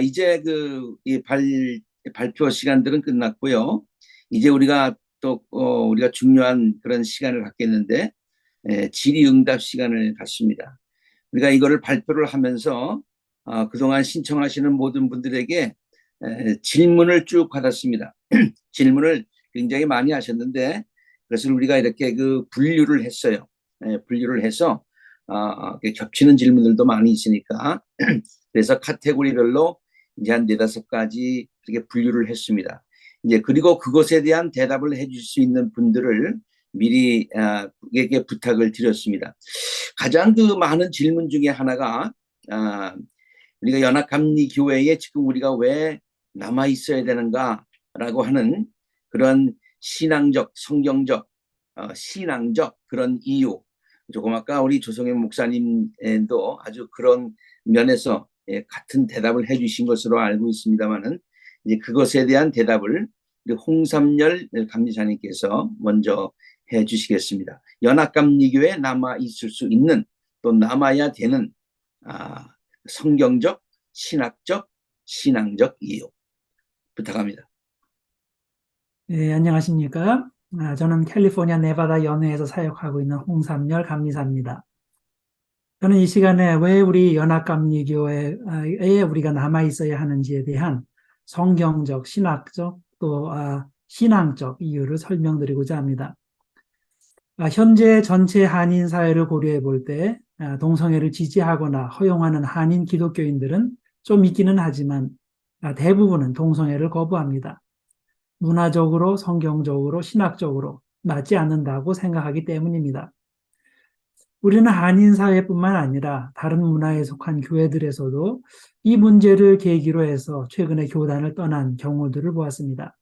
이제 발표 시간들은 끝났고요. 이제 우리가 우리가 중요한 그런 시간을 갖겠는데, 질의응답 시간을 갖습니다. 우리가 이거를 발표를 하면서 그동안 신청하시는 모든 분들에게 질문을 쭉 받았습니다. 질문을 굉장히 많이 하셨는데, 그것을 우리가 이렇게 분류를 했어요. 분류를 해서 겹치는 질문들도 많이 있으니까 그래서 카테고리별로 이제 한 네다섯 가지 이렇게 분류를 했습니다. 이제 그리고 그것에 대한 대답을 해줄 수 있는 분들을 미리 에게 부탁을 드렸습니다. 가장 많은 질문 중에 하나가 우리가 연합감리교회에 지금 우리가 왜 남아 있어야 되는가라고 하는 그런 신앙적, 성경적, 신앙적 그런 이유. 조금 아까 우리 조성현 목사님도 아주 그런 면에서 같은 대답을 해주신 것으로 알고 있습니다만은 이제 그것에 대한 대답을 우리 홍삼열 감리사님께서 먼저 해주시겠습니다. 연합감리교회에 남아 있을 수 있는 또 남아야 되는 성경적, 신학적, 신앙적 이유 부탁합니다. 네, 안녕하십니까? 저는 캘리포니아 네바다 연회에서 사역하고 있는 홍삼열 감리사입니다. 저는 이 시간에 왜 우리 연합감리교회에 우리가 남아 있어야 하는지에 대한 성경적, 신학적, 또 신앙적 이유를 설명드리고자 합니다. 현재 전체 한인 사회를 고려해 볼 때 동성애를 지지하거나 허용하는 한인 기독교인들은 좀 있기는 하지만 대부분은 동성애를 거부합니다. 문화적으로, 성경적으로, 신학적으로 맞지 않는다고 생각하기 때문입니다. 우리는 한인 사회뿐만 아니라 다른 문화에 속한 교회들에서도 이 문제를 계기로 해서 최근에 교단을 떠난 경우들을 보았습니다.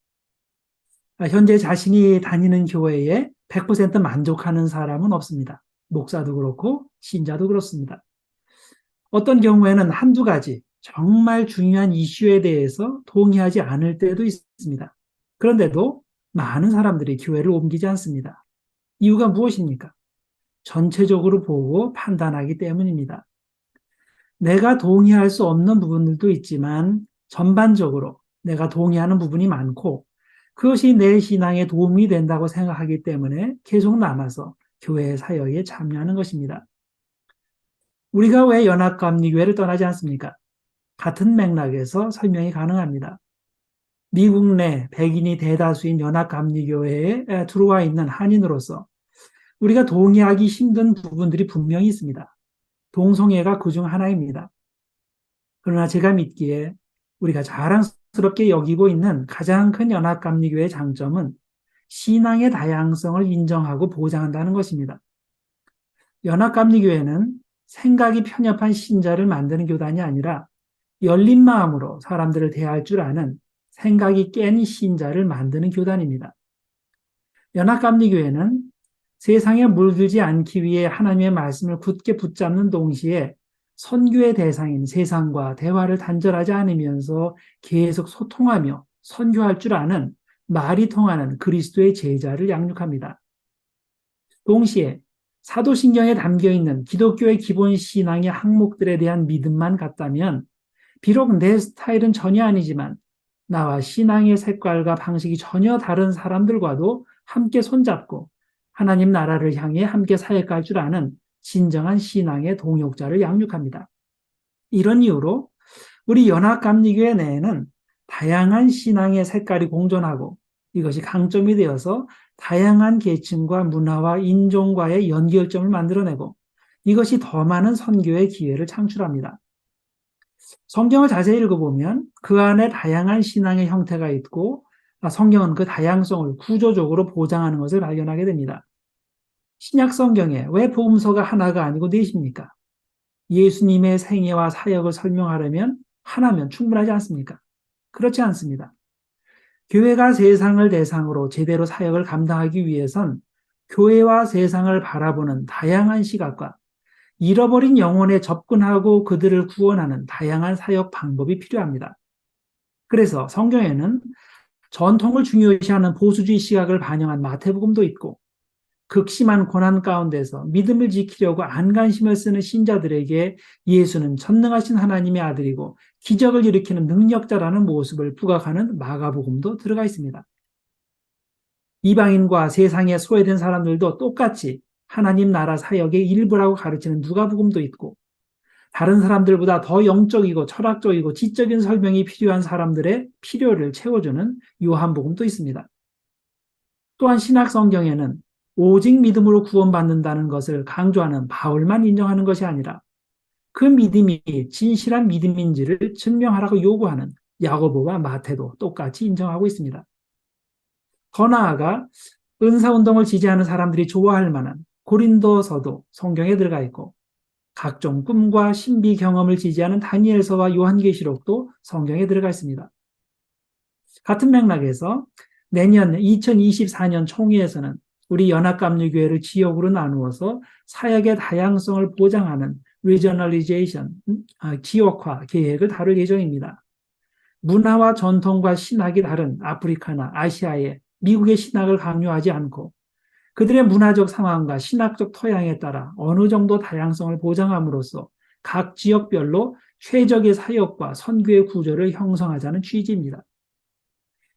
현재 자신이 다니는 교회에 100% 만족하는 사람은 없습니다. 목사도 그렇고 신자도 그렇습니다. 어떤 경우에는 한두 가지 정말 중요한 이슈에 대해서 동의하지 않을 때도 있습니다. 그런데도 많은 사람들이 교회를 옮기지 않습니다. 이유가 무엇입니까? 전체적으로 보고 판단하기 때문입니다. 내가 동의할 수 없는 부분들도 있지만 전반적으로 내가 동의하는 부분이 많고 그것이 내 신앙에 도움이 된다고 생각하기 때문에 계속 남아서 교회 사역에 참여하는 것입니다. 우리가 왜 연합감리교회를 떠나지 않습니까? 같은 맥락에서 설명이 가능합니다. 미국 내 백인이 대다수인 연합감리교회에 들어와 있는 한인으로서 우리가 동의하기 힘든 부분들이 분명히 있습니다. 동성애가 그중 하나입니다. 그러나 제가 믿기에 우리가 자랑스럽게 여기고 있는 가장 큰 연합감리교회의 장점은 신앙의 다양성을 인정하고 보장한다는 것입니다. 연합감리교회는 생각이 편협한 신자를 만드는 교단이 아니라 열린 마음으로 사람들을 대할 줄 아는 생각이 깬 신자를 만드는 교단입니다. 연합감리교회는 세상에 물들지 않기 위해 하나님의 말씀을 굳게 붙잡는 동시에 선교의 대상인 세상과 대화를 단절하지 않으면서 계속 소통하며 선교할 줄 아는 말이 통하는 그리스도의 제자를 양육합니다. 동시에 사도신경에 담겨있는 기독교의 기본 신앙의 항목들에 대한 믿음만 같다면 비록 내 스타일은 전혀 아니지만 나와 신앙의 색깔과 방식이 전혀 다른 사람들과도 함께 손잡고 하나님 나라를 향해 함께 사역할 줄 아는 진정한 신앙의 동역자를 양육합니다. 이런 이유로 우리 연합감리교회 내에는 다양한 신앙의 색깔이 공존하고 이것이 강점이 되어서 다양한 계층과 문화와 인종과의 연결점을 만들어내고 이것이 더 많은 선교의 기회를 창출합니다. 성경을 자세히 읽어보면 그 안에 다양한 신앙의 형태가 있고 성경은 그 다양성을 구조적으로 보장하는 것을 발견하게 됩니다. 신약 성경에 왜 복음서가 하나가 아니고 넷입니까? 예수님의 생애와 사역을 설명하려면 하나면 충분하지 않습니까? 그렇지 않습니다. 교회가 세상을 대상으로 제대로 사역을 감당하기 위해선 교회와 세상을 바라보는 다양한 시각과 잃어버린 영혼에 접근하고 그들을 구원하는 다양한 사역 방법이 필요합니다. 그래서 성경에는 전통을 중요시하는 보수주의 시각을 반영한 마태복음도 있고 극심한 고난 가운데서 믿음을 지키려고 안간힘을 쓰는 신자들에게 예수는 전능하신 하나님의 아들이고 기적을 일으키는 능력자라는 모습을 부각하는 마가복음도 들어가 있습니다. 이방인과 세상에 소외된 사람들도 똑같이 하나님 나라 사역의 일부라고 가르치는 누가복음도 있고, 다른 사람들보다 더 영적이고 철학적이고 지적인 설명이 필요한 사람들의 필요를 채워주는 요한복음도 있습니다. 또한 신약 성경에는 오직 믿음으로 구원받는다는 것을 강조하는 바울만 인정하는 것이 아니라 그 믿음이 진실한 믿음인지를 증명하라고 요구하는 야고보와 마태도 똑같이 인정하고 있습니다. 더 나아가 은사운동을 지지하는 사람들이 좋아할 만한 고린도서도 성경에 들어가 있고, 각종 꿈과 신비 경험을 지지하는 다니엘서와 요한계시록도 성경에 들어가 있습니다. 같은 맥락에서 내년 2024년 총회에서는 우리 연합감리교회를 지역으로 나누어서 사역의 다양성을 보장하는 리저널리제이션, 지역화 계획을 다룰 예정입니다. 문화와 전통과 신학이 다른 아프리카나 아시아의 미국의 신학을 강요하지 않고 그들의 문화적 상황과 신학적 토양에 따라 어느 정도 다양성을 보장함으로써 각 지역별로 최적의 사역과 선교의 구조를 형성하자는 취지입니다.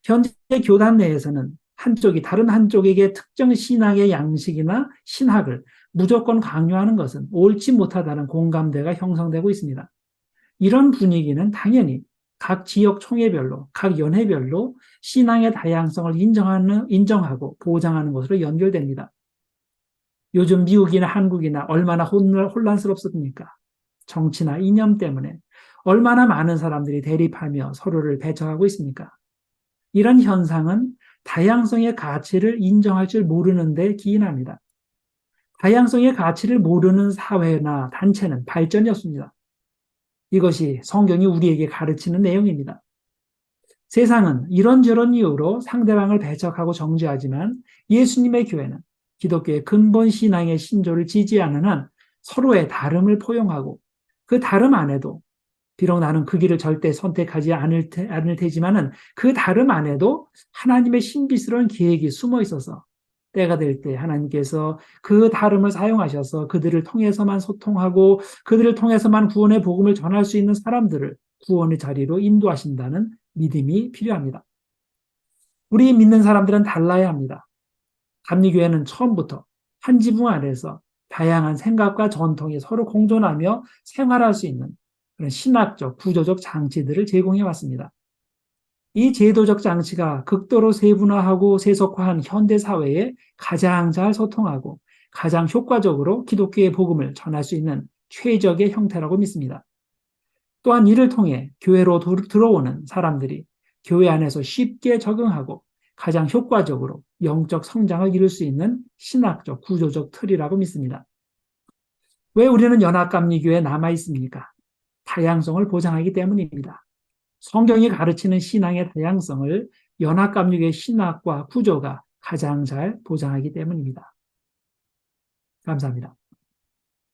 현재 교단 내에서는 한쪽이 다른 한쪽에게 특정 신학의 양식이나 신학을 무조건 강요하는 것은 옳지 못하다는 공감대가 형성되고 있습니다. 이런 분위기는 당연히 각 지역 총회별로, 각 연회별로 신앙의 다양성을 인정하고 보장하는 것으로 연결됩니다. 요즘 미국이나 한국이나 얼마나 혼란스럽습니까? 정치나 이념 때문에 얼마나 많은 사람들이 대립하며 서로를 배척하고 있습니까? 이런 현상은 다양성의 가치를 인정할 줄 모르는 데 기인합니다. 다양성의 가치를 모르는 사회나 단체는 발전이 없습니다. 이것이 성경이 우리에게 가르치는 내용입니다. 세상은 이런저런 이유로 상대방을 배척하고 정죄하지만 예수님의 교회는 기독교의 근본 신앙의 신조를 지지하는 한 서로의 다름을 포용하고 그 다름 안에도, 비록 나는 그 길을 절대 선택하지 않을 테지만은 그 다름 안에도 하나님의 신비스러운 계획이 숨어 있어서 때가 될 때 하나님께서 그 다름을 사용하셔서 그들을 통해서만 소통하고 그들을 통해서만 구원의 복음을 전할 수 있는 사람들을 구원의 자리로 인도하신다는 믿음이 필요합니다. 우리 믿는 사람들은 달라야 합니다. 감리교회는 처음부터 한 지붕 아래서 다양한 생각과 전통이 서로 공존하며 생활할 수 있는 그런 신학적, 구조적 장치들을 제공해 왔습니다. 이 제도적 장치가 극도로 세분화하고 세속화한 현대 사회에 가장 잘 소통하고 가장 효과적으로 기독교의 복음을 전할 수 있는 최적의 형태라고 믿습니다. 또한 이를 통해 교회로 들어오는 사람들이 교회 안에서 쉽게 적응하고 가장 효과적으로 영적 성장을 이룰 수 있는 신학적, 구조적 틀이라고 믿습니다. 왜 우리는 연합감리교회에 남아 있습니까? 다양성을 보장하기 때문입니다. 성경이 가르치는 신앙의 다양성을 연합감리교의 신학과 구조가 가장 잘 보장하기 때문입니다. 감사합니다.